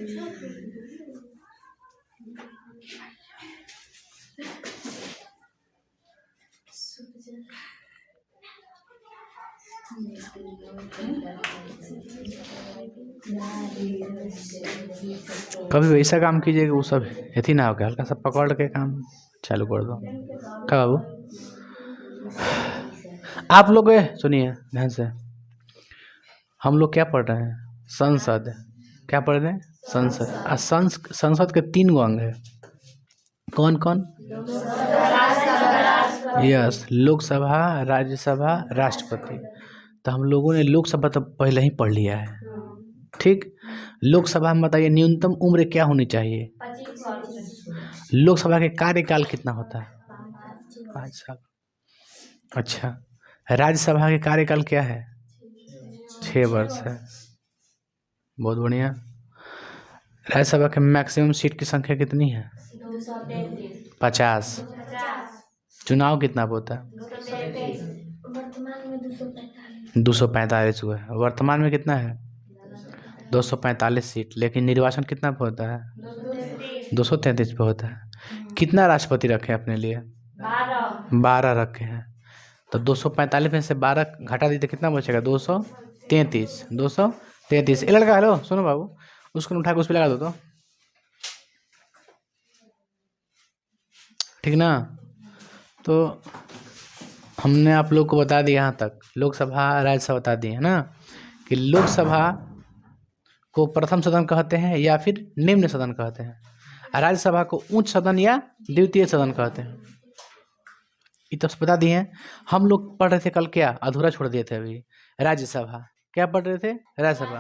कभी वैसा काम कीजिए कि वो सब अथी ना हो, के हल्का सा पकड़ के काम चालू कर दो। क्या बाबू, आप लोग सुनिए ध्यान से, हम लोग क्या पढ़ रहे हैं? संसद। क्या पढ़ रहे हैं? संसद। संसद के 3 गो अंग है। कौन कौन? यस, लोकसभा, राज्यसभा, राष्ट्रपति। तो हम लोगों ने लोकसभा तो पहले ही पढ़ लिया है, ठीक। लोकसभा में बताइए न्यूनतम उम्र क्या होनी चाहिए? 25। लोकसभा के कार्यकाल कितना होता है? 5 साल। अच्छा, राज्यसभा के कार्यकाल क्या है? 6 वर्ष है। बहुत बढ़िया। राज्यसभा के मैक्सिमम सीट की संख्या कितनी है? 50। चुनाव कितना होता है? 245 हुआ है। वर्तमान में कितना है? 245 सीट। लेकिन निर्वाचन कितना पे होता है? 233 पे होता है। कितना राष्ट्रपति रखे अपने लिए? 12 रखे हैं। तो 245 में से 12 घटा दी तो कितना बचेगा? 233। 233। ए लड़का, हेलो सुनो बाबू, उसको उठा के उस पर लगा दो तो, ठीक ना। तो हमने आप लोग को बता दिया यहाँ तक, लोकसभा राज्यसभा बता दिए है ना, कि लोकसभा को प्रथम सदन कहते हैं या फिर निम्न सदन कहते हैं, राज्यसभा को उच्च सदन या द्वितीय सदन कहते हैं। ये तो बता दिए हैं। हम लोग पढ़ रहे थे कल, क्या अधूरा छोड़ दिए थे अभी? राज्यसभा। क्या पढ़ रहे थे? राज्यसभा।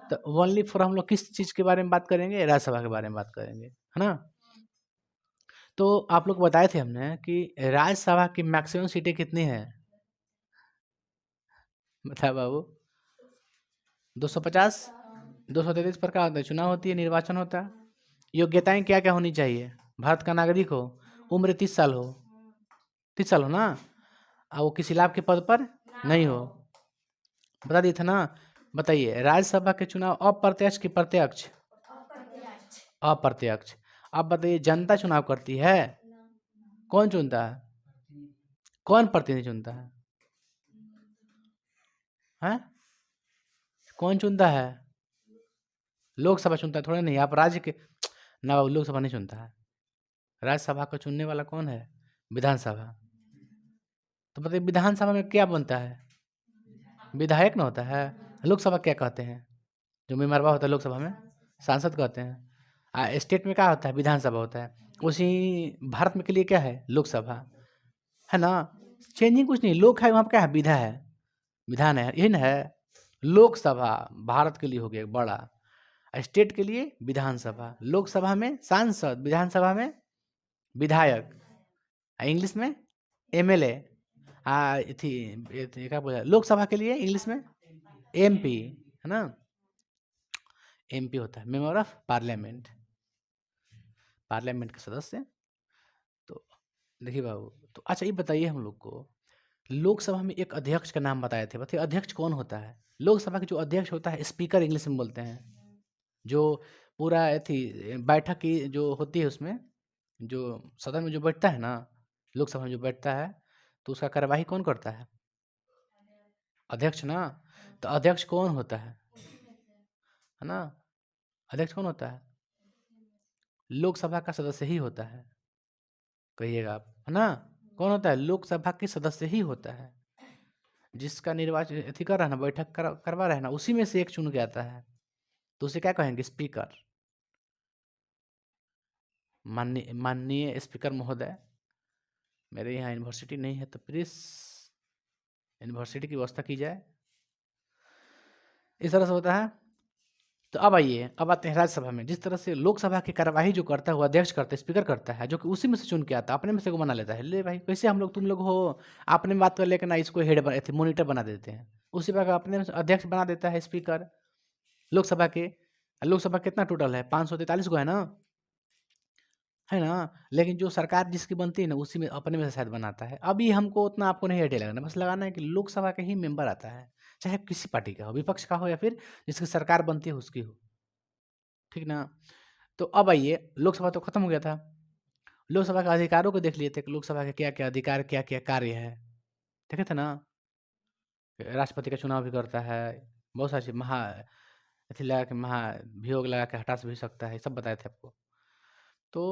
तो ओनली फॉर हम लोग किस चीज के बारे में बात करेंगे? राज्यसभा के बारे में बात करेंगे, है ना। तो आप लोग बताए थे हमने कि राज्यसभा की मैक्सिमम सीटें कितनी है? बताओ बाबू। 250। 233 पर क्या होता है? चुनाव होती है, निर्वाचन होता है। योग्यताएं क्या क्या होनी चाहिए? भारत का नागरिक हो, उम्र 30 साल हो, 30 साल हो ना, और वो किसी लाभ के पद पर नहीं हो। बता दिए थे ना। बताइए, राज्यसभा के चुनाव अप्रत्यक्ष की प्रत्यक्ष? अप्रत्यक्ष। अब बताइए, जनता चुनाव करती है, कौन चुनता है? कौन प्रतिनिधि चुनता है? हैं? कौन चुनता है? लोकसभा चुनता है, थोड़ा नहीं। आप राज्य के ना, लोकसभा नहीं चुनता है। राज्यसभा को चुनने वाला कौन है? विधानसभा। तो बताइए, विधानसभा में क्या बनता है? विधायक ना होता है। लोकसभा क्या कहते हैं? जो मेंबरवा होता है लोकसभा में, सांसद कहते हैं। स्टेट में क्या होता है? विधानसभा होता है। उसी भारत में के लिए क्या है? लोकसभा, है ना। चेंजिंग कुछ नहीं, लोक है वहाँ पे क्या है? विधा है, विधान है, यही ना है। लोकसभा भारत के लिए हो गया बड़ा, स्टेट के लिए विधानसभा। लोकसभा में सांसद, विधानसभा में विधायक, इंग्लिश में एमएलए। क्या बोला लोकसभा के लिए इंग्लिश में? एमपी, है ना। एमपी होता है मेंबर ऑफ पार्लियामेंट, पार्लियामेंट के सदस्य। तो देखिए बाबू, तो अच्छा ये बताइए हम लोग को, लोकसभा में एक अध्यक्ष का नाम बताए थे, बताइए अध्यक्ष कौन होता है? लोकसभा के जो अध्यक्ष होता है, स्पीकर इंग्लिश में बोलते हैं। जो पूरा थी बैठक की जो होती है, उसमें जो सदन में जो बैठता है ना, लोकसभा में जो बैठता है, तो उसका कार्यवाही कौन करता है? अध्यक्ष ना। तो अध्यक्ष कौन होता है ना। अध्यक्ष कौन होता है? लोकसभा का सदस्य ही होता है। कहिएगा आप, है ना। कौन होता है? लोकसभा के सदस्य ही होता है। जिसका निर्वाचन अथी कर रहा है ना, बैठक करवा रहा है ना, उसी में से एक चुन के आता है, तो उसे क्या कहेंगे? स्पीकर। माननीय स्पीकर महोदय, मेरे यहाँ यूनिवर्सिटी नहीं है तो प्लीज यूनिवर्सिटी की व्यवस्था की जाए। इस तरह से होता है। तो अब आइए, अब आते हैं राज्यसभा में। जिस तरह से लोकसभा की कार्यवाही जो करता है वो अध्यक्ष करता है, स्पीकर करता है, जो कि उसी में से चुन के आता है, अपने में से को बना लेता है। ले भाई, कैसे हम लोग तुम लोग हो आपने में बात कर लेकर ना, इसको हेड मोनिटर बना देते हैं, उसी प्रकार अपने में से अध्यक्ष बना देता है स्पीकर लोकसभा के। लोकसभा कितना टोटल है? 543 को है ना, है ना। लेकिन जो सरकार जिसकी बनती है ना, उसी में अपने में से शायद बनाता है। अभी हमको उतना आपको नहीं आइडिया लगाना, बस लगाना है कि लोकसभा का ही मेंबर आता है, चाहे किसी पार्टी का हो, विपक्ष का हो या फिर जिसकी सरकार बनती है उसकी हो, ठीक ना। तो अब आइए, लोकसभा तो खत्म हो गया था। लोकसभा के अधिकारों को देख लिए थे कि लोकसभा के क्या क्या अधिकार, क्या क्या कार्य है, देखे थे ना। राष्ट्रपति का चुनाव भी करता है, बहुत सारी चीज, महा अथी लगा के, महाभियोग लगा के हटा भी सकता है, सब बताए थे आपको। तो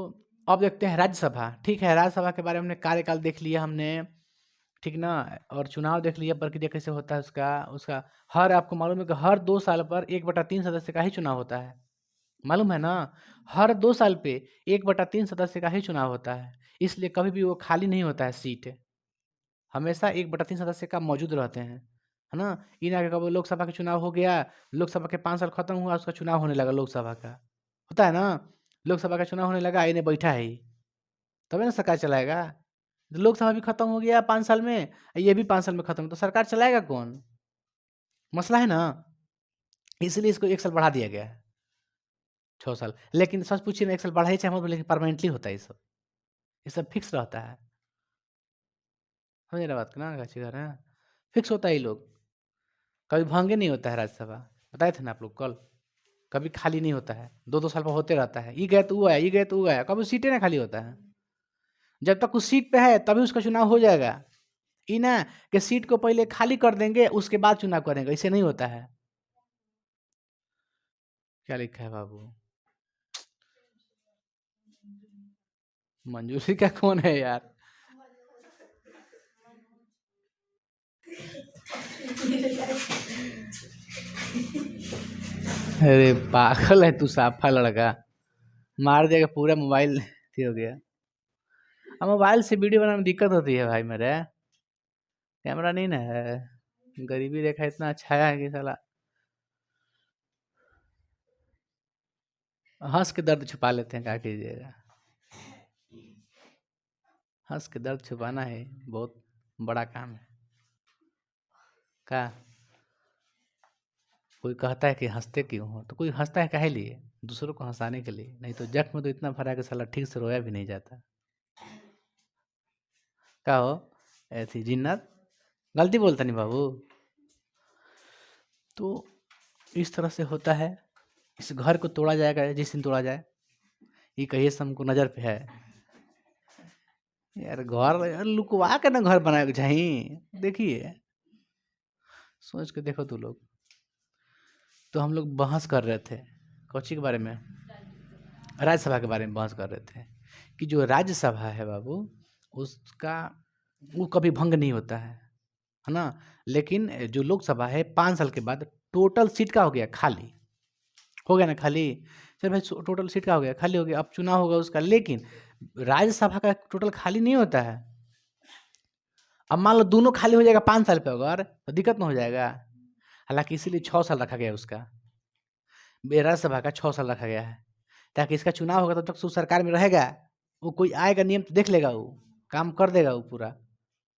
अब देखते हैं राज्यसभा। ठीक है, राज्यसभा के बारे में हमने कार्यकाल देख लिया हमने, ठीक ना, और चुनाव देख लिया, प्रक्रिया कैसे होता है उसका उसका हर, आपको मालूम है कि हर 2 साल पर 1/3 सदस्य का ही चुनाव होता है, मालूम है ना। हर 2 साल पे 1/3 सदस्य का ही चुनाव होता है, इसलिए कभी भी वो खाली नहीं होता है सीट, हमेशा 1/3 सदस्य का मौजूद रहते हैं, है ना। इन आगे कब लोकसभा का चुनाव हो गया, लोकसभा के 5 साल खत्म हुआ, उसका चुनाव होने लगा लोकसभा का, होता है ना। लोकसभा का चुनाव होने लगा, इन्हें बैठा है ही, तभी ना सरकार चलाएगा। तो लोकसभा भी खत्म हो गया 5 साल में, ये भी 5 साल में खत्म, तो सरकार चलाएगा कौन, मसला है ना। इसलिए इसको 1 साल बढ़ा दिया गया है, 6 साल। लेकिन सच पूछिए ना, 1 साल बढ़ाई चाहे मत, लेकिन परमानेंटली होता है ये सब फिक्स रहता है, समझ रहे बात ना, अच्छी कर रहे हैं, फिक्स होता है ये लोग, कभी भंगे नहीं होता है राज्यसभा, बताए थे ना आप लोग कल, कभी खाली नहीं होता है, 2-2 साल पर होते रहता है, ये गए तो वो आया, ये गए तो वो आया, कभी सीटें ना खाली होता है। जब तक उस सीट पे है तभी उसका चुनाव हो जाएगा, ये ना कि सीट को पहले खाली कर देंगे उसके बाद चुनाव करेंगे, इसे नहीं होता है। क्या लिखा है बाबू, मंजूरी का कौन है यार, अरे पागल है तू, साफा लड़का, मार देगा पूरा मोबाइल हो गया। अब मोबाइल से वीडियो बनाने में दिक्कत होती है भाई मेरे, कैमरा नहीं ना है, गरीबी रेखा इतना अच्छा है कि साला हंस के दर्द छुपा लेते हैं, क्या कीजिएगा, हंस के दर्द छुपाना है बहुत बड़ा काम है। क्या कोई कहता है कि हंसते क्यों हो, तो कोई हंसता है काहे लिए, दूसरों को हंसाने के लिए, नहीं तो जख्म तो इतना भरा है कि साला ठीक से रोया भी नहीं जाता। क्या हो ऐसी जिन्नत, गलती बोलता नहीं बाबू। तो इस तरह से होता है, इस घर को तोड़ा जाएगा जिस दिन तोड़ा जाए, ये कहिए से हमको नजर पे है यार, घर यार लुकवा के ना घर बनाए के चाहिए, देखिए सोच के देखो तू लोग। तो हम लोग बहस कर रहे थे कौची के बारे में, राज्यसभा के बारे में बहस कर रहे थे कि जो राज्यसभा है बाबू, उसका वो कभी भंग नहीं होता है ना। लेकिन जो लोकसभा है 5 साल के बाद टोटल सीट का हो गया खाली, हो गया ना खाली, चल भाई टोटल सीट का हो गया खाली, हो गया, अब चुनाव होगा उसका, लेकिन राज्यसभा का टोटल खाली नहीं होता है। अब मान लो दोनों खाली हो जाएगा 5 साल पे अगर, तो दिक्कत ना हो जाएगा। हालांकि इसीलिए 6 साल रखा गया है उसका, राज्यसभा का 6 साल रखा गया है, ताकि इसका चुनाव होगा तब तक वो सरकार में रहेगा, वो कोई आएगा नियम तो देख लेगा, वो काम कर देगा वो पूरा,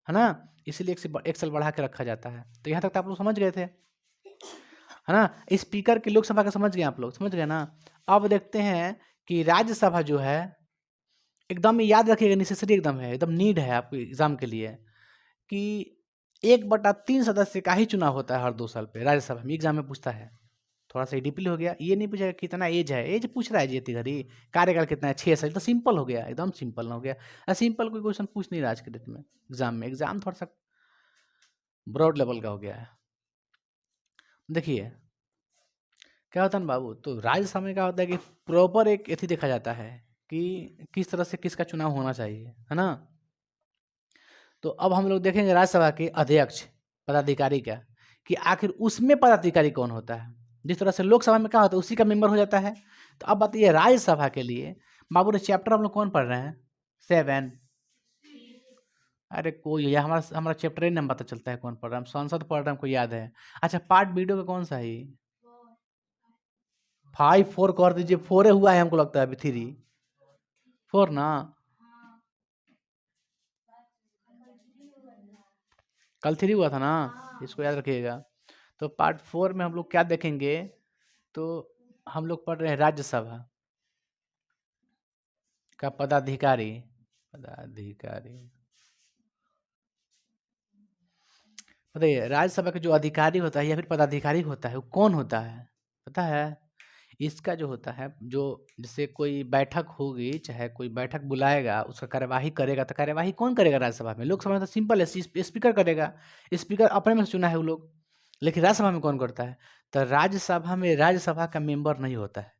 है ना। इसीलिए 1 साल बढ़ा के रखा जाता है। तो यहाँ तक तो आप लोग समझ गए थे, है ना। स्पीकर की लोकसभा का समझ गए आप लोग, समझ गए ना। अब देखते हैं कि राज्यसभा जो है, एकदम याद रखिएगा, नेसेसरी एकदम है, एकदम नीड है आपके एग्जाम के लिए, कि 1/3 सदस्य का ही चुनाव होता है हर 2 साल पे राज्यसभा में, एग्जाम में पूछता है। थोड़ा सा डीपली हो गया, ये नहीं पूछेगा कितना एज है, एज पूछ रहा है जी घड़ी, कार्यकाल कितना है 6 साल, तो सिंपल हो गया, एकदम सिंपल हो गया। सिंपल कोई क्वेश्चन पूछ नहीं रहा आज के डेट में एग्जाम में, एग्जाम थोड़ा सा ब्रॉड लेवल का हो गया है। देखिए क्या होता है ना बाबू, तो राज्यसभा में क्या होता है कि प्रॉपर एक एथी देखा जाता है कि किस तरह से किसका चुनाव होना चाहिए, है ना। तो अब हम लोग देखेंगे राज्यसभा के अध्यक्ष पदाधिकारी का, कि आखिर उसमें पदाधिकारी कौन होता है, जिस तरह से लोकसभा में क्या होता है उसी का मेंबर हो जाता है। तो अब बताइए राज्यसभा के लिए बाबू ने चैप्टर हम लोग कौन पढ़ रहे हैं, 7। अरे कोई या हमारा हमारा चैप्टर ही नाम पता चलता है कौन पढ़ रहा है, हम संसद पढ़ रहे हैं, हमको याद है। अच्छा पार्ट वीडियो का कौन सा है, 5 4 कर दीजिए, 4 हुआ है हमको लगता है अभी 3 4 ना, कल 3 हुआ था ना, इसको याद रखिएगा। तो पार्ट 4 में हम लोग क्या देखेंगे, तो हम लोग पढ़ रहे हैं राज्यसभा का पदाधिकारी, पदाधिकारी बताइए राज्यसभा का जो अधिकारी होता है या फिर पदाधिकारी होता है वो कौन होता है, पता है। इसका जो होता है, जो जैसे कोई बैठक होगी, चाहे कोई बैठक बुलाएगा, उसका कार्यवाही करेगा, तो कार्यवाही कौन करेगा राज्यसभा में? लोकसभा में तो सिंपल है, स्पीकर करेगा। स्पीकर अपने में से चुना है वो लोग, लेकिन राज्यसभा में कौन करता है? तो राज्यसभा में राज्यसभा का मेंबर नहीं होता है।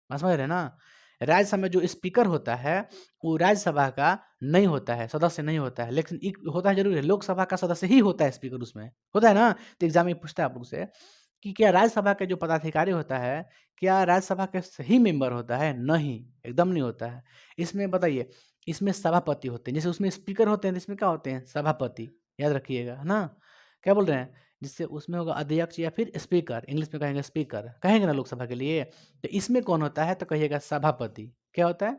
बात समझ रहे हैं ना? राज्यसभा में जो स्पीकर होता है, वो राज्यसभा का नहीं होता है, सदस्य नहीं होता है, लेकिन एक होता है जरूर है, लोकसभा का सदस्य ही होता है स्पीकर उसमें, होता है ना? तो एग्जाम में पूछता है आप लोग से कि क्या राज्यसभा के जो पदाधिकारी होता है, क्या राज्यसभा के सही मेंबर होता है? नहीं, एकदम नहीं होता है। इसमें बताइए, इसमें सभापति होते हैं, जैसे उसमें स्पीकर होते हैं, तो इसमें क्या होते हैं? सभापति, याद रखिएगा, है ना? क्या बोल रहे हैं? जिससे उसमें होगा अध्यक्ष या फिर स्पीकर, इंग्लिश में कहेंगे स्पीकर, कहेंगे ना लोकसभा के लिए। तो इसमें कौन होता है? तो कहिएगा सभापति। क्या होता है?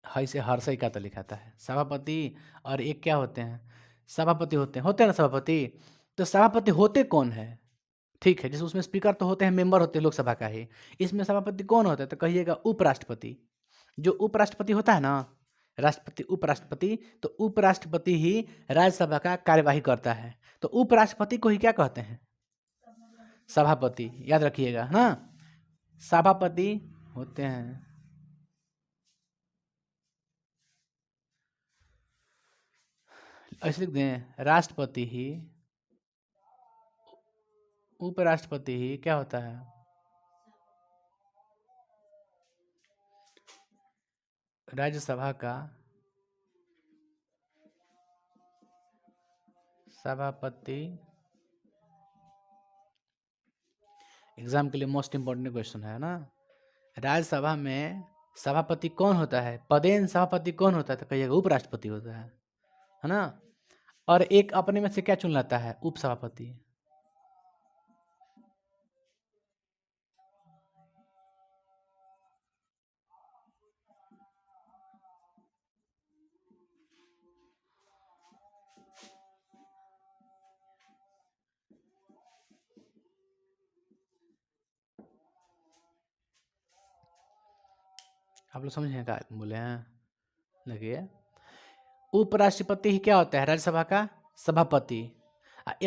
हई से हर्षई का तो लिखाता है सभापति, और एक क्या होते हैं? सभापति होते हैं ना सभापति। तो सभापति होते कौन है? ठीक है, जैसे उसमें स्पीकर तो होते हैं, मेंबर होते हैं लोकसभा का ही। इसमें सभापति कौन होता है? तो कहिएगा उपराष्ट्रपति। जो उपराष्ट्रपति होता है ना, राष्ट्रपति उपराष्ट्रपति, तो उपराष्ट्रपति ही राज्यसभा का कार्यवाही करता है। तो उपराष्ट्रपति को ही क्या कहते हैं? सभापति, याद रखिएगा, है ना? सभापति होते हैं, ऐसे लिख दें, राष्ट्रपति ही, उपराष्ट्रपति ही क्या होता है? राज्यसभा का सभापति। एग्जाम के लिए मोस्ट इम्पोर्टेंट क्वेश्चन है ना? राज्यसभा में सभापति कौन होता है? पदेन सभापति कौन होता है? तो कहिएगा उपराष्ट्रपति होता है ना? और एक अपने में से क्या चुन लाता है? उपसभापति। आप लोग समझे क्या बोले हैं? देखिए, उपराष्ट्रपति ही क्या होता है? राज्यसभा का सभापति।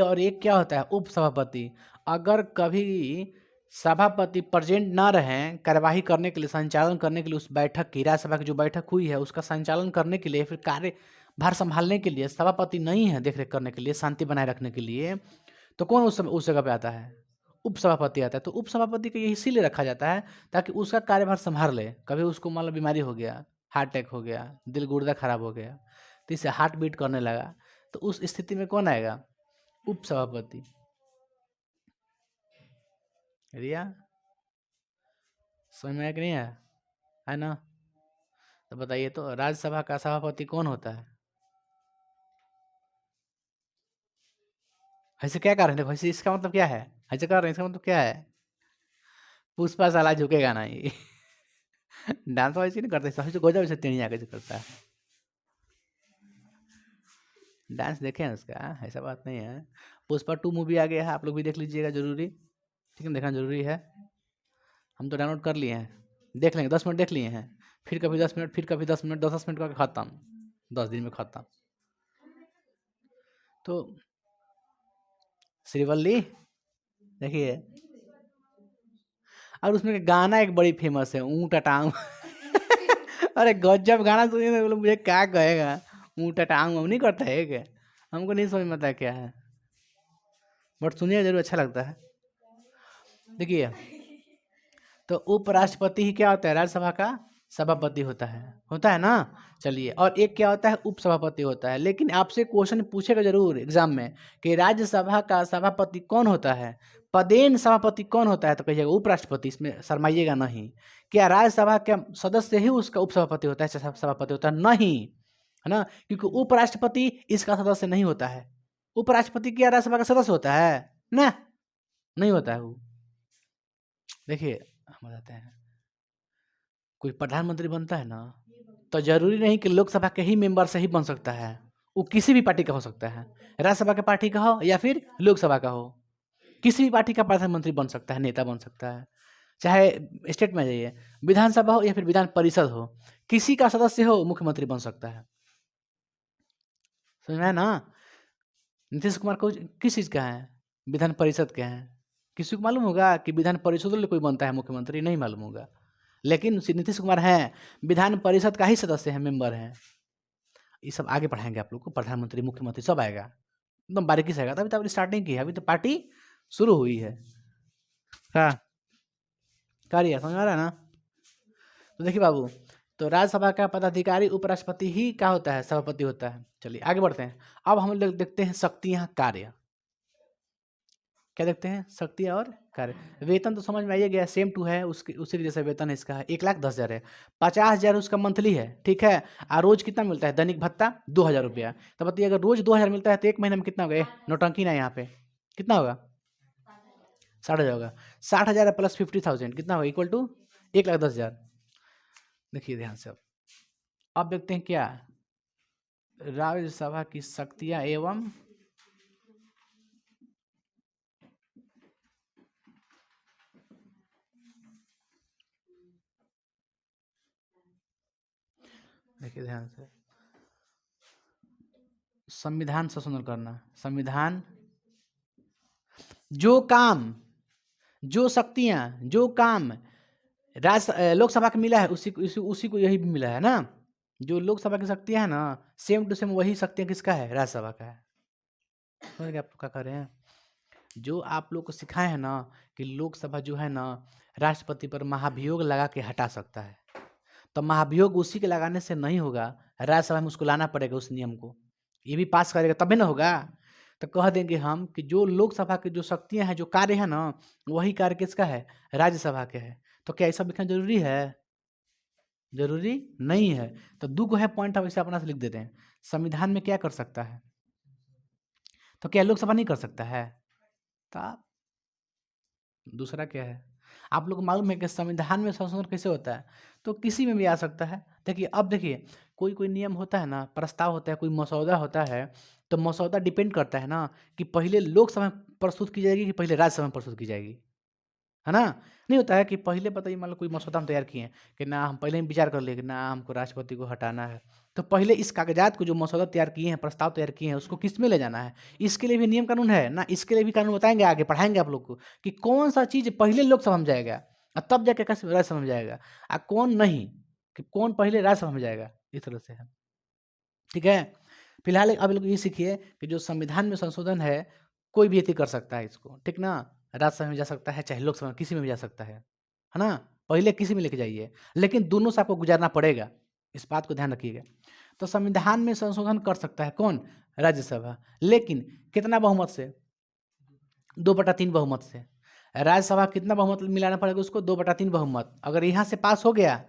और एक क्या होता है? उपसभापति। अगर कभी सभापति प्रेजेंट ना रहें कार्यवाही करने के लिए, संचालन करने के लिए, उस बैठक की, राज्यसभा की जो बैठक हुई है उसका संचालन करने के लिए, फिर कार्यभार संभालने के लिए सभापति नहीं है, देखरेख करने के लिए, शांति बनाए रखने के लिए, तो कौन उस जगह पे आता है? उपसभापति आता है। तो उपसभापति को ये इसीलिए रखा जाता है ताकि उसका कार्यभार संभाल ले। कभी उसको मान लो बीमारी हो गया, हार्ट अटैक हो गया, दिल गुर्दा खराब हो गया, तो इससे हार्ट बीट करने लगा, तो उस स्थिति में कौन आएगा? उपसभापति। रिया, समझ में आया कि नहीं आया? है ना? तो बताइए, तो राज्यसभा का सभापति कौन होता है? ऐसे क्या कर रहे हैं? देखो, ऐसे इसका मतलब क्या है? ऐसे कर रहे हैं, इसका मतलब क्या है? पुष्पा साला झुकेगा नहीं। डांस वैसे नहीं करते, समझो गजब से टेढ़िया कैसे करता है। डांस देखे हैं उसका, ऐसा बात नहीं है। पुष्पा 2 मूवी आ गया है, आप लोग भी देख लीजिएगा जरूरी, ठीक है, देखना जरूरी है। हम तो डाउनलोड कर लिए हैं, देख लेंगे, 10 मिनट देख लिए हैं, फिर कभी 10 मिनट, फिर कभी 10 मिनट, 10 मिनट का खत्म, 10 दिन में खत्म। तो श्रीवल्ली देखिए, और उसमें का गाना एक बड़ी फेमस है, ऊँ टटाऊँ। अरे गजब गाना सुनिए तो मुझे क्या कहेगा, ऊँ टटाऊँ नहीं करता है क्या? हमको नहीं समझ में आता क्या है, बट सुनिए जरूर, अच्छा लगता है। देखिए, तो उपराष्ट्रपति ही क्या होता है? राज्यसभा का सभापति होता है ना? चलिए, और एक क्या होता है? उपसभापति होता है। लेकिन आपसे क्वेश्चन पूछेगा जरूर एग्जाम में कि राज्यसभा का सभापति कौन होता है? पदेन सभापति कौन होता है? तो कहिएगा उपराष्ट्रपति, इसमें शर्माइएगा नहीं। क्या राज्यसभा के सदस्य ही उसका उपसभापति होता है, सभापति होता है? नहीं, है ना? क्योंकि उपराष्ट्रपति इसका सदस्य नहीं होता है। उपराष्ट्रपति क्या राज्यसभा का सदस्य होता है ना? नहीं होता है वो। देखिए, हम बताते हैं, कोई प्रधानमंत्री बनता है ना, तो जरूरी नहीं कि लोकसभा के ही मेंबर से ही बन सकता है, वो किसी भी पार्टी का हो सकता है, राज्यसभा के पार्टी का हो या फिर लोकसभा का हो, किसी भी पार्टी का प्रधानमंत्री बन सकता है, नेता बन सकता है। चाहे स्टेट में जाइए, विधानसभा हो या फिर विधान परिषद हो, किसी का सदस्य हो मुख्यमंत्री बन सकता है। समझ में आया ना? नीतीश कुमार को किस चीज़ का है? विधान परिषद के हैं। किसी को मालूम होगा कि विधान परिषद में कोई बनता है मुख्यमंत्री? नहीं मालूम होगा। लेकिन नीतीश कुमार हैं, विधान परिषद का ही सदस्य हैं, मेंबर हैं। ये सब आगे पढ़ाएँगे आप लोग को, प्रधानमंत्री, मुख्यमंत्री सब आएगा। एकदम बारीकी से आएगा। अभी तो आपने स्टार्टिंग की है, अभी तो पार्टी शुरू हुई है। हाँ, कार्य समझ में आ रहा है ना? तो देखिए बाबू, तो राज्यसभा का पदाधिकारी उपराष्ट्रपति ही क्या होता है? सभापति होता है। चलिए आगे बढ़ते हैं। अब हम लोग देखते हैं शक्तियाँ, कार्य। क्या देखते हैं? शक्तियाँ और कार्य। वेतन तो समझ में आइए गया, सेम टू है, उसकी उसी के जैसा वेतन है इसका है। 1,10,000 है, 50,000 उसका मंथली है, ठीक है। और रोज कितना मिलता है? दैनिक भत्ता 2,000 रुपया। तो बताइए, अगर रोज 2,000 मिलता है तो एक महीने में कितना होगा? नौटंकी ना यहाँ पे कितना होगा? 60,000 होगा। 60,000 प्लस 50,000 कितना होगा? Equal to 1,10,000। देखिए ध्यान से, अब देखते हैं क्या राज्यसभा की शक्तियाँ एवं देखिए ध्यान से, संविधान संशोधन करना, संविधान, जो काम, जो शक्तियाँ, जो काम लोकसभा को मिला है उसी को यही भी मिला है ना। जो लोकसभा की शक्तियाँ है ना, सेम टू सेम वही शक्तियाँ किसका है? राज्यसभा का है। समझ गए आप लोग क्या कर रहे हैं? जो आप लोग को सिखाए हैं ना कि लोकसभा जो है ना राष्ट्रपति पर महाभियोग लगा के हटा सकता है, तो महाभियोग उसी के लगाने से नहीं होगा, राज्यसभा में उसको लाना पड़ेगा उस नियम को, ये भी पास करेगा तभी ना होगा। तो कह देंगे हम कि जो लोकसभा की जो शक्तियाँ हैं, जो कार्य है ना, वही कार्य किसका है? राज्यसभा के है। तो क्या ऐसा लिखना जरूरी है? जरूरी नहीं है। तो दो है पॉइंट, हम इसे अपना से लिख देते हैं। संविधान में क्या कर सकता है? तो क्या लोकसभा नहीं कर सकता है? तो दूसरा क्या है? आप लोग को मालूम है कि संविधान में संशोधन कैसे होता है? तो किसी में भी आ सकता है। देखिए, अब देखिए, कोई कोई नियम होता है ना, प्रस्ताव होता है, कोई मसौदा होता है, तो मसौदा डिपेंड करता है ना कि पहले लोकसभा में प्रस्तुत की जाएगी कि पहले राज्यसभा में प्रस्तुत की जाएगी, है ना? नहीं होता है कि पहले बताइए, मान लो कोई मसौदा हम तैयार किए हैं कि ना, हम पहले ही विचार कर लिए कि ना हमको राष्ट्रपति को हटाना है, तो पहले इस कागजात को जो मसौदा तैयार किए हैं, प्रस्ताव तैयार किए हैं, उसको किस में ले जाना है? इसके लिए भी नियम कानून है ना, इसके लिए भी कानून बताएंगे, आगे पढ़ाएंगे आप लोग को कि कौन सा चीज़ पहले लोकसभा में जाएगा और तब जाके कैसे राज्यसभा में जाएगा, और कौन नहीं, कि कौन पहले राज्यसभा में जाएगा, इस तरह से है। ठीक है, फिलहाल अब लोग ये सीखिए कि जो संविधान में संशोधन है, कोई भी कर सकता है इसको, ठीक ना। राज्यसभा में जा सकता है, चाहे लोकसभा में, किसी में भी जा सकता है ना। पहले किसी में लेके जाइए, लेकिन दोनों से आपको गुजारना पड़ेगा, इस बात को ध्यान रखिएगा। तो संविधान में संशोधन कर सकता है कौन? राज्यसभा। लेकिन कितना बहुमत से? 2/3 बहुमत से। राज्यसभा कितना बहुमत मिलाना पड़ेगा उसको? 2/3 बहुमत। अगर यहाँ से पास हो गया,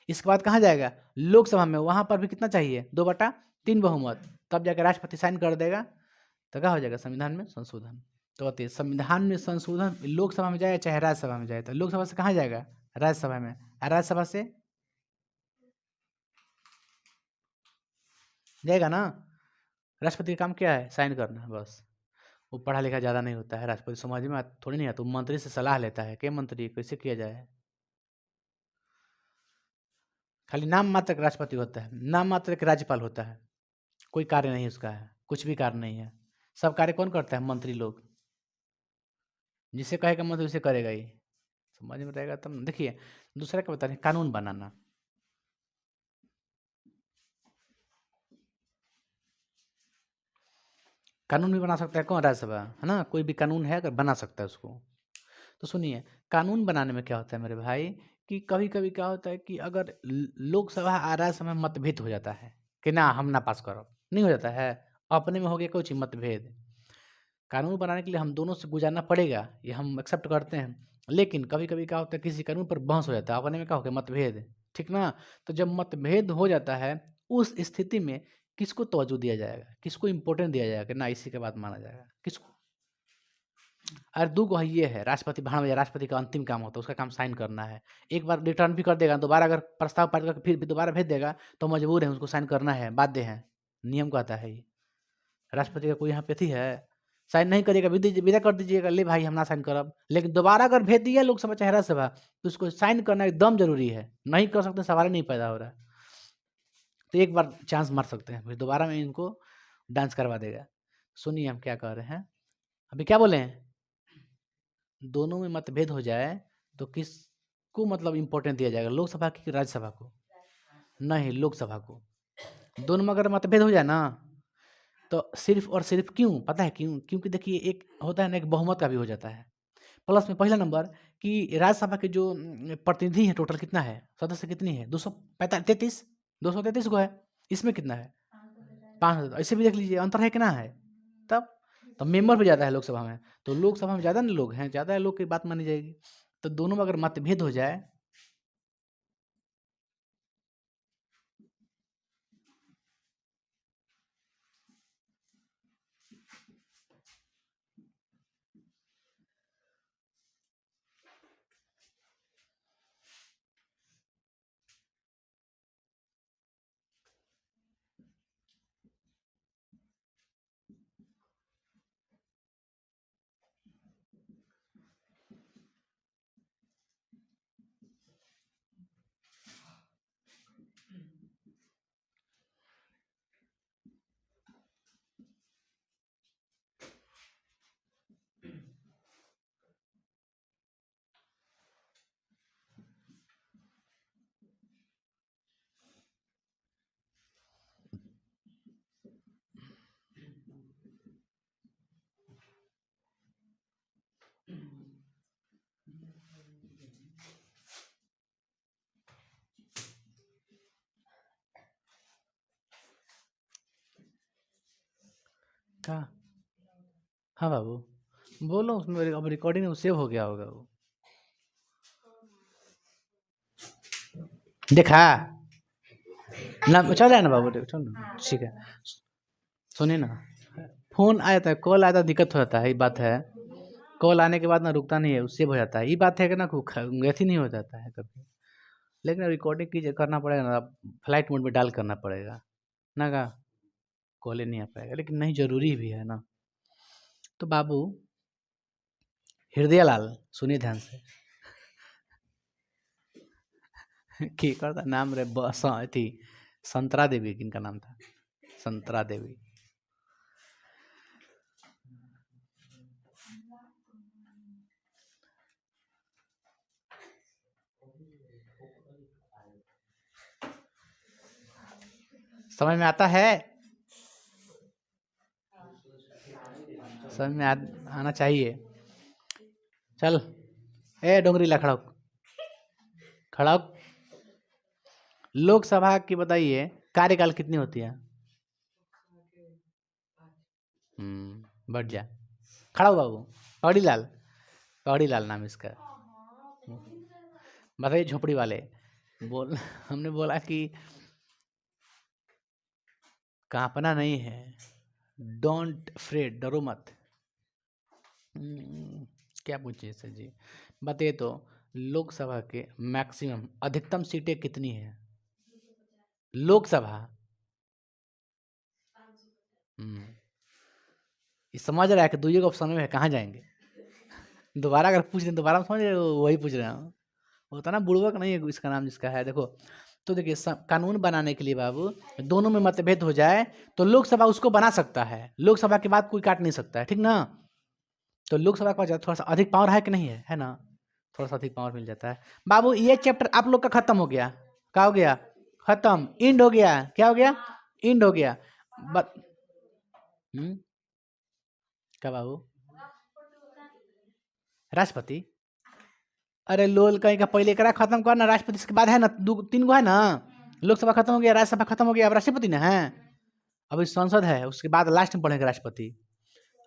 इसके बाद कहाँ जाएगा? लोकसभा में, वहाँ पर भी कितना चाहिए? 2/3 बहुमत, तब जाकर राष्ट्रपति साइन कर देगा, तो क्या हो जाएगा? संविधान में संशोधन। तो बताइए, संविधान में संशोधन लोकसभा में जाए चाहे राज्यसभा में जाए, तो लोकसभा से कहाँ जाएगा? राज्यसभा में। राज्यसभा से जाएगा ना। राष्ट्रपति का काम क्या है? साइन करना है बस। वो पढ़ा लिखा ज़्यादा नहीं होता है, राष्ट्रपति समझ में थोड़ी नहीं आता, वो मंत्री से सलाह लेता है कि मंत्री कैसे किया जाए। खाली नाम मात्र का राष्ट्रपति होता है, नाम मात्र का राज्यपाल होता है, कोई कार्य नहीं उसका है, कुछ भी कार्य नहीं है। सब कार्य कौन करता है? मंत्री लोग। जिसे कहेगा मंत्री उसे करेगा ही, समझ में रहेगा तब। देखिए, दूसरा क्या बता रहे हैं? कानून बनाना। कानून भी बना सकता है कौन? राज्यसभा, है ना। कोई भी कानून है अगर बना सकता है उसको। तो सुनिए, कानून बनाने में क्या होता है मेरे भाई, कि कभी कभी क्या होता है कि अगर लोकसभा और राज्यसभा में मतभेद हो जाता है कि ना हम ना पास करो, नहीं हो जाता है, अपने में हो गया कुछ मतभेद, कानून बनाने के लिए हम दोनों से गुजारना पड़ेगा, ये हम एक्सेप्ट करते हैं। लेकिन कभी कभी क्या होता है, किसी कानून पर बहस हो जाता है, अपने में क्या हो गया? मतभेद, ठीक ना। तो जब मतभेद हो जाता है, उस स्थिति में किसको तवज्जो दिया जाएगा, किसको इंपॉर्टेंट दिया जाएगा कि ना इसी के बाद माना जाएगा, किसको? और दूगो ये है, राष्ट्रपति भाड़ में, राष्ट्रपति का अंतिम काम होता है, उसका काम साइन करना है। एक बार रिटर्न भी कर देगा, दोबारा अगर प्रस्ताव पारित करके फिर दोबारा भेज देगा तो मजबूर है, उसको साइन करना है, बाध्य है, नियम कहता है ये। राष्ट्रपति का कोई यहाँ पे थी है? साइन नहीं करिएगा, विदा कर दीजिएगा, ले भाई हम ना साइन करब। लेकिन दोबारा अगर भेज दिया लोकसभा चाहे राज्यसभा, तो उसको साइन करना एकदम जरूरी है, नहीं कर सकते, सवाल ही नहीं पैदा हो रहा है। तो एक बार चांस मार सकते हैं, फिर दोबारा में इनको डांस करवा देगा। सुनिए हम क्या कह रहे हैं, अभी क्या बोले हैं, दोनों में मतभेद हो जाए तो किसको मतलब इम्पोर्टेंट दिया जाएगा, लोकसभा की राज्यसभा को? नहीं, लोकसभा को। दोनों में अगर मतभेद हो जाए ना तो सिर्फ और सिर्फ क्यों पता है क्यों? क्योंकि देखिए एक होता है ना, एक बहुमत का भी हो जाता है। प्लस में पहला नंबर कि राज्यसभा के जो प्रतिनिधि हैं टोटल कितना है, सदस्य कितनी है, 233 233 गो है। इसमें कितना है, 500। ऐसे भी देख लीजिए अंतर है कितना है। तब तो मेंबर भी ज़्यादा है लोकसभा में, तो लोकसभा में ज़्यादा लोग हैं, ज़्यादा लोग की बात मानी जाएगी। तो दोनों में अगर मतभेद हो जाए, क्या? हाँ बाबू बोलो, उसमें अब रिकॉर्डिंग में सेव हो गया होगा वो। देखा ना, चल रहा है ना बाबू, देखो चल ना, ठीक है। सुनिए ना, फोन आया था, कॉल आया था, दिक्कत हो जाता है, ये बात है। कॉल आने के बाद ना रुकता नहीं है, उससे हो जाता है, ये बात है कि ना गति नहीं हो जाता है कभी। लेकिन रिकॉर्डिंग की करना पड़ेगा ना, फ्लाइट मोड में डाल करना पड़ेगा ना, का कॉल ही नहीं आ पाएगा, लेकिन नहीं जरूरी भी है ना। तो बाबू हृदय लाल सुनिए ध्यान से की करता नाम रे थी संतरा देवी, किनका नाम था, संतरा देवी। समझ में आता है, समझ में आना चाहिए। चल ए डोंगरी ला खड़ा हो, खड़ा हो। लोकसभा की बताइए कार्यकाल कितनी होती है? बढ़ जा, खड़ा हो बाबू। पौड़ी लाल नाम इसका। बताइए झोपड़ी वाले, बोल हमने बोला कि कांपना नहीं है, डोंट फ्रेड, डरो मत। क्या पूछिए सर जी, बताइए तो लोकसभा के मैक्सिमम अधिकतम सीटें कितनी है लोकसभा? ये समझ रहा है कि दुइये ऑप्शन में है, कहाँ जाएंगे? दोबारा अगर पूछ दें, दोबारा समझ रहे हो, वही पूछ रहा हूँ। होता ना बुड़बक नहीं है इसका नाम जिसका है, देखो। तो देखिए कानून बनाने के लिए बाबू दोनों में मतभेद हो जाए तो लोकसभा उसको बना सकता है, लोकसभा के बाद कोई काट नहीं सकता है, ठीक ना। तो लोकसभा के पास थोड़ा सा अधिक पावर है कि नहीं है, है ना, थोड़ा सा अधिक पावर मिल जाता है। बाबू ये चैप्टर आप लोग का खत्म हो गया, क्या हो गया, खत्म, इंड हो गया, क्या हो गया, इंड हो गया। बट क्या बाबू, राष्ट्रपति? अरे लोल कहीं का, पहले करा खत्म करना, राष्ट्रपति इसके बाद है ना, दो तीन गो है ना। लोकसभा खत्म हो गया, राज्यसभा खत्म हो गया, अब राष्ट्रपति ना है। अभी संसद है, उसके बाद लास्ट में पढ़ेगा राष्ट्रपति।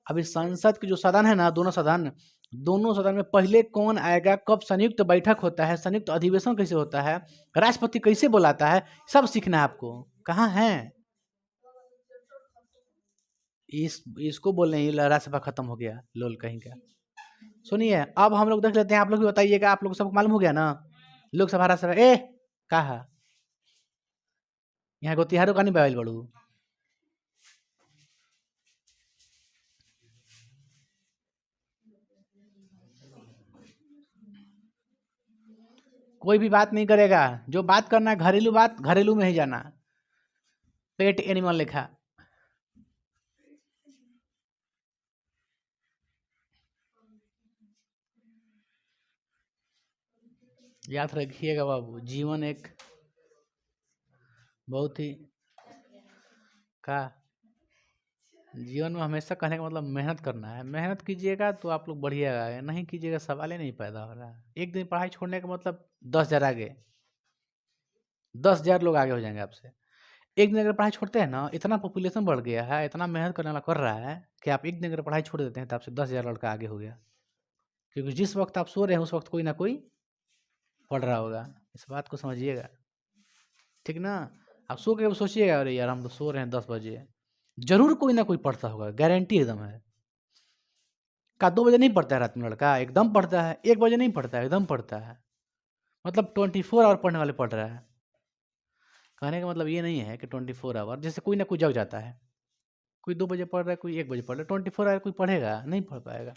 अभी संसद के जो सदन है ना, दोनों सदन में पहले कौन आएगा, कब संयुक्त बैठक होता है, संयुक्त अधिवेशन कैसे होता है, राष्ट्रपति कैसे बुलाता है, सब सीखना है आपको। कहाँ है इसको बोल रहे हैं राज्यसभा खत्म हो गया, लोल कहीं का। सुनिए अब हम लोग देख लेते हैं, आप लोग भी बताइएगा, आप लोग सबको मालूम हो गया ना लोकसभा राज्यसभा। कहा यहाँ गोतिहारों का नहीं बैल बड़ू। कोई भी बात नहीं करेगा, जो बात करना है घरेलू बात, घरेलू में ही जाना, पेट एनिमल लिखा। याद रखिएगा बाबू, जीवन एक बहुत ही का जीवन में हमेशा कहने का मतलब मेहनत करना है। मेहनत कीजिएगा तो आप लोग बढ़िएगा, नहीं कीजिएगा सवाल ही नहीं पैदा हो रहा है। एक दिन पढ़ाई छोड़ने का मतलब 10,000 आगे, 10,000 लोग आगे हो जाएंगे आपसे। एक दिन अगर पढ़ाई छोड़ते हैं ना, इतना पॉपुलेशन बढ़ गया है, इतना मेहनत करने वाला कर रहा है कि आप एक दिन अगर पढ़ाई छोड़ देते हैं तो आपसे 10,000 लड़का आगे हो गया। क्योंकि जिस वक्त आप सो रहे हैं उस वक्त कोई ना कोई पढ़ रहा होगा। इस बात को समझिएगा, ठीक ना। आप सो के सोचिएगा, अरे यार हम तो सो रहे हैं 10 बजे, जरूर कोई ना कोई पढ़ता होगा, गारंटी एकदम है। का 2 बजे नहीं पढ़ता है रात में लड़का? एकदम पढ़ता है। 1 बजे नहीं पढ़ता है, एकदम पढ़ता है। मतलब 24 आवर पढ़ने वाले पढ़ रहा है। कहने का मतलब ये नहीं है कि 24 आवर, जैसे कोई ना कोई जग जाता है, कोई 2 बजे पढ़ रहा है, कोई 1 बजे पढ़ रहा है, 24 आवर कोई पढ़ेगा? नहीं पढ़ पाएगा।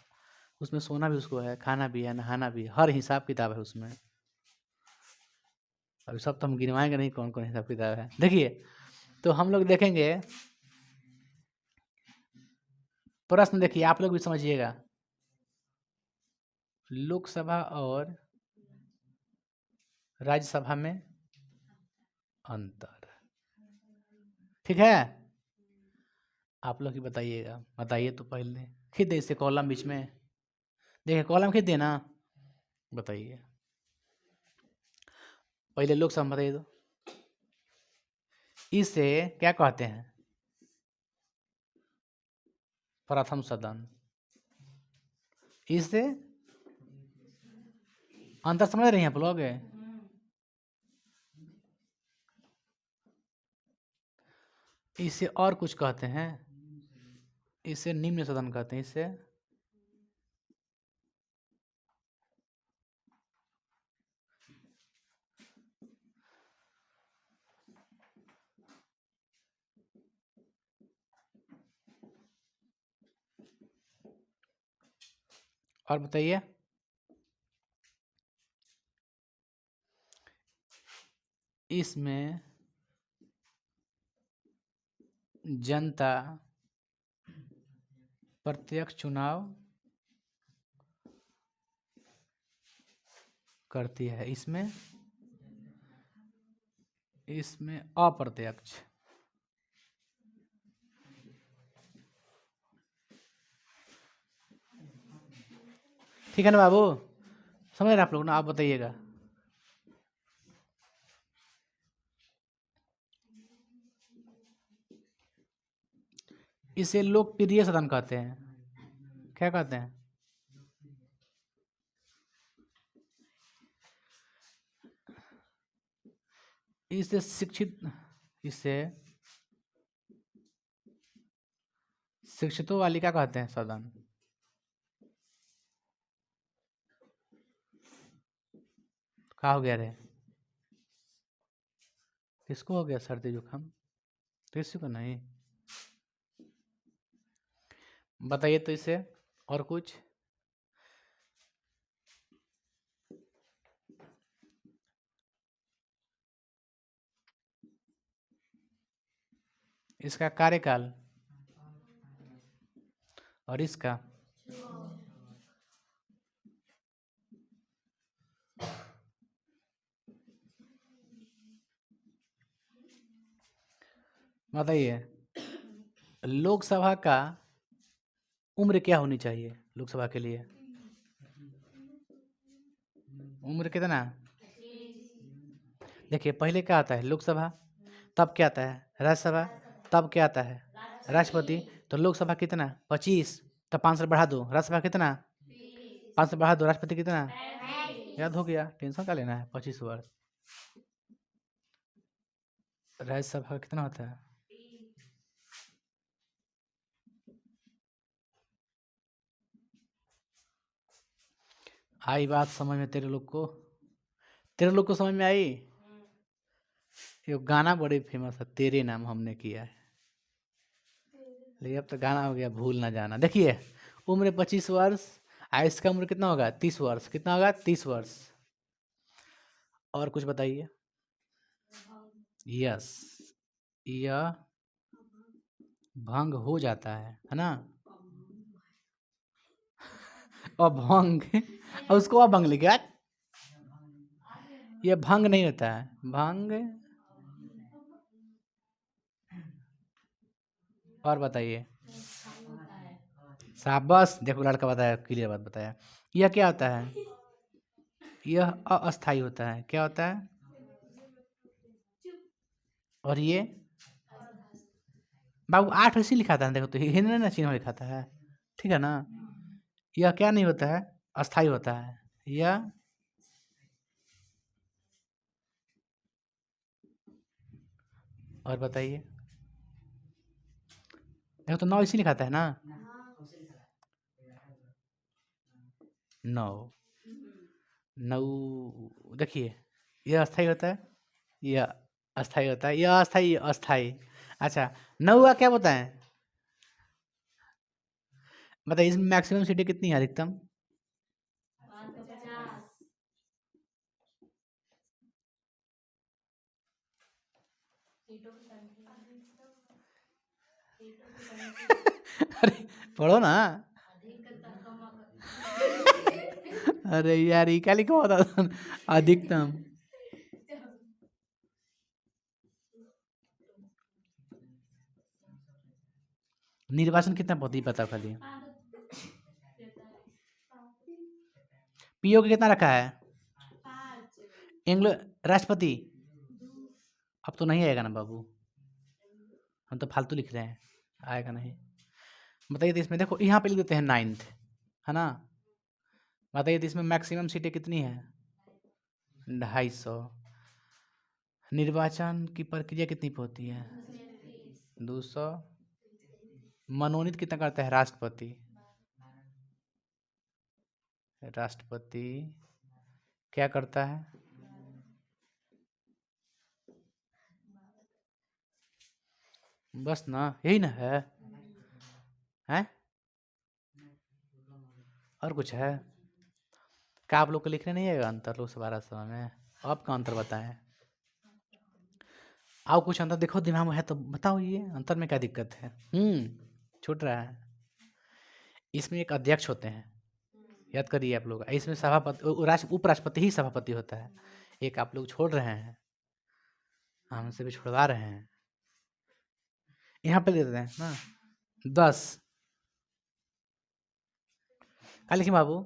उसमें सोना भी उसको है, खाना भी है, नहाना भी है, हर हिसाब किताब है उसमें। अभी सब तो हम गिनवाएंगे नहीं कौन कौन हिसाब किताब है। देखिए, तो हम लोग देखेंगे प्रश्न। देखिए आप लोग भी समझिएगा, लोकसभा और राज्यसभा में अंतर, ठीक है। आप लोग ही बताइएगा, बताइए तो पहले। खींच दे इसे कॉलम बीच में, देखिए कॉलम खींच देना, बताइए पहले लोकसभा बताइए तो। इसे क्या कहते हैं? प्रथम सदन। इसे अंतर समझ रहे हैं आप लोग? इसे और कुछ कहते हैं, इसे निम्न सदन कहते हैं। इसे और बताइए। इसमें जनता प्रत्यक्ष चुनाव करती है। इसमें अप्रत्यक्ष। ठीक है ना बाबू, समझ रहे आप लोग ना? आप बताइएगा। इसे लोकप्रिय सदन कहते हैं। क्या कहते हैं? इसे शिक्षितों वाली क्या कहते हैं? सदन। क्या हो गया रे? किसको हो गया सर्दी जुकाम? किसी को नहीं? बताइए तो इसे और कुछ। इसका कार्यकाल और इसका बताइए। लोकसभा का उम्र क्या होनी चाहिए? लोकसभा के लिए उम्र कितना? देखिए पहले क्या आता है? लोकसभा। तब क्या आता है? राज्यसभा। तब क्या आता है? राष्ट्रपति। तो लोकसभा कितना? 25। तब 5 साल बढ़ा दो। राज्यसभा कितना? 5 साल बढ़ा दो। राष्ट्रपति कितना? याद हो गया, टेंशन क्या लेना है। 25 वर्ष। राज्यसभा कितना होता है? आई बात समझ में तेरे लोग को? तेरे लोग को समझ में आई? ये गाना बड़े फेमस है, तेरे नाम हमने किया है। लेकिन अब तो गाना हो गया भूल ना जाना। देखिए उम्र 25 वर्ष, आयुष का उम्र कितना होगा? 30 वर्ष। कितना होगा? 30 वर्ष। और कुछ बताइए। यस, यह भंग हो जाता है ना? अभंग और उसको अभंग लिखा। ये भंग नहीं होता है, भंग। और बताइए। शाबाश, देखो लड़का बताया, क्लियर बात बताया। यह क्या होता है? यह अस्थाई होता है। क्या होता है? और ये बाबू 8 ऐसे लिखा था, देखो तो हिंदी ना चिन्ह लिखा था है, ठीक है ना। यह क्या नहीं होता है? अस्थाई होता है। यह और बताइए। देखो तो 9 इसी लिखा था है ना, 9 9। देखिए, यह अस्थाई होता है, यह अस्थाई होता है, यह अस्थाई, अस्थाई। अच्छा, 9 का क्या बताएं? बताइए, इसमें मैक्सिमम सीटें कितनी है, अधिकतम? 50। अरे पढ़ो ना। अरे यार, ये क्या लिखा होता था? अधिकतम। निर्वाचन कितना पति बताओ खाली। पीओ का कितना रखा है? एंग्लो राष्ट्रपति अब तो नहीं आएगा ना बाबू, हम तो फालतू लिख रहे हैं, आएगा नहीं। बताइए तो इसमें देखो, यहाँ पे लिख देते हैं 9th, है ना। बताइए तो इसमें मैक्सिमम सीटें कितनी है? 250। निर्वाचन की प्रक्रिया कितनी पे होती है? 200। मनोनीत कितना करता है राष्ट्रपति? राष्ट्रपति क्या करता है? बस ना, यही ना है, हैं? और कुछ है क्या? आप लोग को लिखने नहीं आएगा अंतर लोकसभा राज्यसभा में? आपका अंतर बताएं। आओ कुछ अंतर देखो दिमाग में है तो बताओ, ये अंतर में क्या दिक्कत है? छूट रहा है। इसमें एक अध्यक्ष होते हैं, याद करिए आप लोग। इसमें सभापति, उपराष्ट्रपति ही सभापति होता है। एक आप लोग छोड़ रहे हैं, हमसे भी छुड़वा रहे हैं। यहाँ पे दे देते हैं ना 10। क्या लिखे बाबू?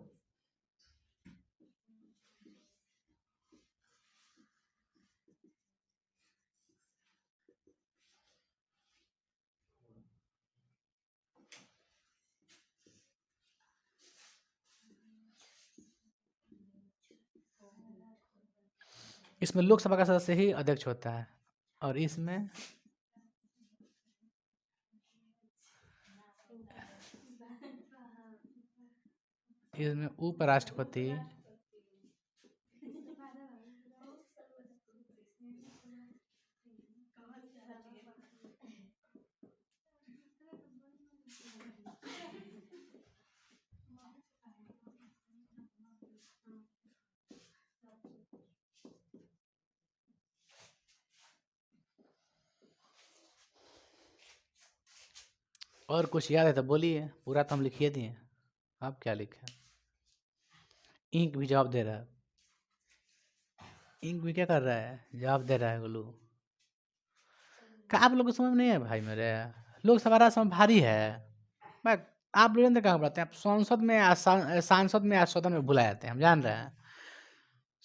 इसमें लोकसभा का सदस्य ही अध्यक्ष होता है, और इसमें उपराष्ट्रपति और कुछ याद है तो बोलिए, पूरा तो हम लिखिए दिए, आप क्या लिखे? इंक भी जवाब दे रहा है, इंक भी क्या कर रहा है? जवाब दे रहा है गोलू। क्या आप लोग को समझ में नहीं है भाई मेरे? लोकसभा राज्यसभा भारी है। मैं आप लोग कहाँ पढ़ाते हैं? आप संसद में सांसद में, सदन में बुलाए जाते हैं, हम जान रहे हैं।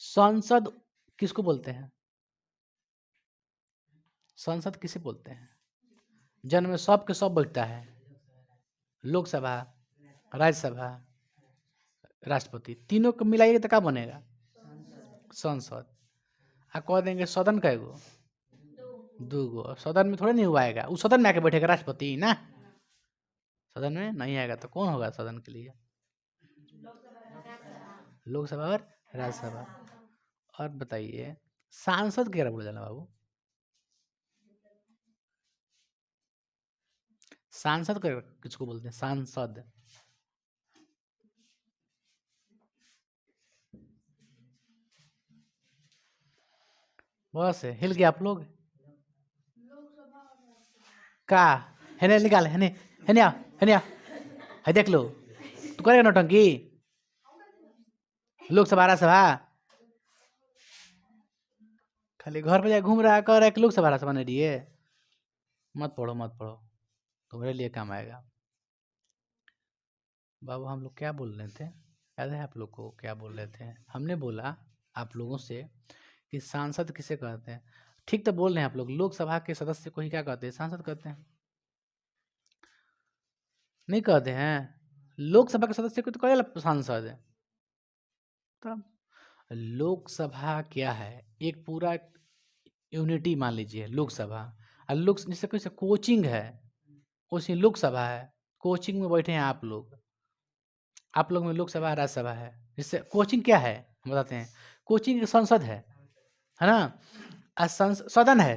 संसद किसको बोलते हैं? संसद किसे बोलते हैं? जन में सब के सब बैठता है, लोकसभा, राज्यसभा, राष्ट्रपति, तीनों को मिलाइए तो क्या बनेगा? संसद। आ कह देंगे सदन का एगो, 2 गो। सदन में थोड़े नहीं हुआ आएगा, उस सदन में आके बैठेगा राष्ट्रपति ना, सदन में नहीं आएगा तो कौन होगा सदन के लिए? लोकसभा और राज्यसभा। और बताइए, सांसद क्या बोला जाना बाबू? सांसद किसको बोलते हैं? सांसद। बस है, हिल गया आप लोग का? हेने निकाल, हेने हेने आ, हेने आ, है देख लो, तू करेगा नौटंकी? लोकसभा राज्यसभा खाली घर पे जाके घूम रहा है, कह रहा है कि लोकसभा राज्यसभा नहीं दिए। मत पढ़ो मत पढ़ो, तुम्हारे लिए काम आएगा। बाबू हम लोग क्या बोल रहे थे, याद है आप लोग को क्या बोल रहे थे? हमने बोला आप लोगों से कि सांसद किसे कहते हैं। ठीक तो बोल रहे हैं आप लोग, लोकसभा के सदस्य को ही क्या कहते हैं? सांसद कहते हैं, नहीं कहते हैं? लोकसभा के सदस्य को तो कहेगा सांसद है। तब लोकसभा क्या है? एक पूरा यूनिटी मान लीजिए लोकसभा। और लोक जैसे कोई कोचिंग है, उसी लोकसभा है, कोचिंग में बैठे हैं आप लोग में लोकसभा राज्यसभा है। जिससे कोचिंग क्या है हम बताते हैं, कोचिंग एक संसद है ना? सदन है,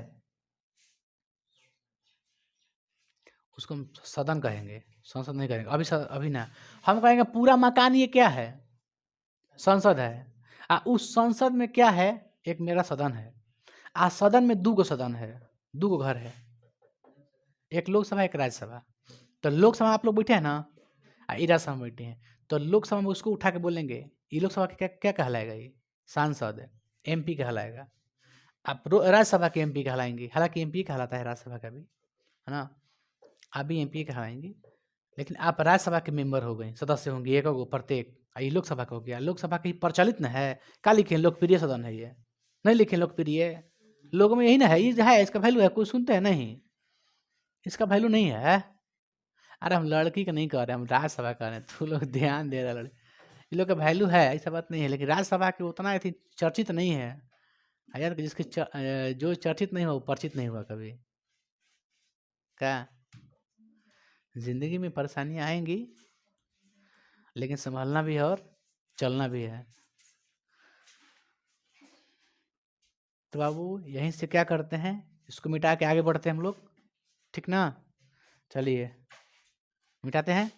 उसको हम सदन कहेंगे, संसद नहीं कहेंगे। अभी ना, हम कहेंगे पूरा मकान ये क्या है? संसद है। उस संसद में क्या है? एक मेरा सदन है। सदन में 2 गो सदन है, 2 गो घर है, एक लोकसभा एक राज्यसभा। तो लोकसभा आप लोग बैठे हैं ना, ये राज्यसभा में बैठे हैं, तो लोकसभा में उसको उठा के बोलेंगे, ये लोकसभा के क्या क्या कहलाएगा? ये सांसद है, MP कहलाएगा। आप राज्यसभा के MP कहलाएंगे, हालांकि MP कहलाता है राज्यसभा का भी, है ना? आप भी MP कहलाएंगे, लेकिन आप राज्यसभा के मेंबर हो गए, सदस्य होंगे 1 गो प्रत्येक। ये लोकसभा का हो गया, लोकसभा का ही प्रचलित न है। क्या लिखे? लोकप्रिय सदन है ये, नहीं लिखे लोकप्रिय? लोगों में यही ना है, ये है, इसका वैल्यू है, कोई सुनते हैं नहीं, इसका वैल्यू नहीं है। अरे हम लड़की का नहीं कह रहे, हम राज्यसभा कह रहे हैं, तू लोग ध्यान दे रहे, ये लोग का वैल्यू है, ऐसा बात नहीं है, लेकिन राज्यसभा के उतना आई थिंक चर्चित नहीं है यार। जो चर्चित नहीं हुआ वो परिचित नहीं हुआ कभी। क्या जिंदगी में परेशानियां आएंगी, लेकिन संभालना भी है और चलना भी है। तो बाबू यहीं से क्या करते हैं, इसको मिटा के आगे बढ़ते हैं हम लोग, ठीक ना? चलिए मिटाते हैं।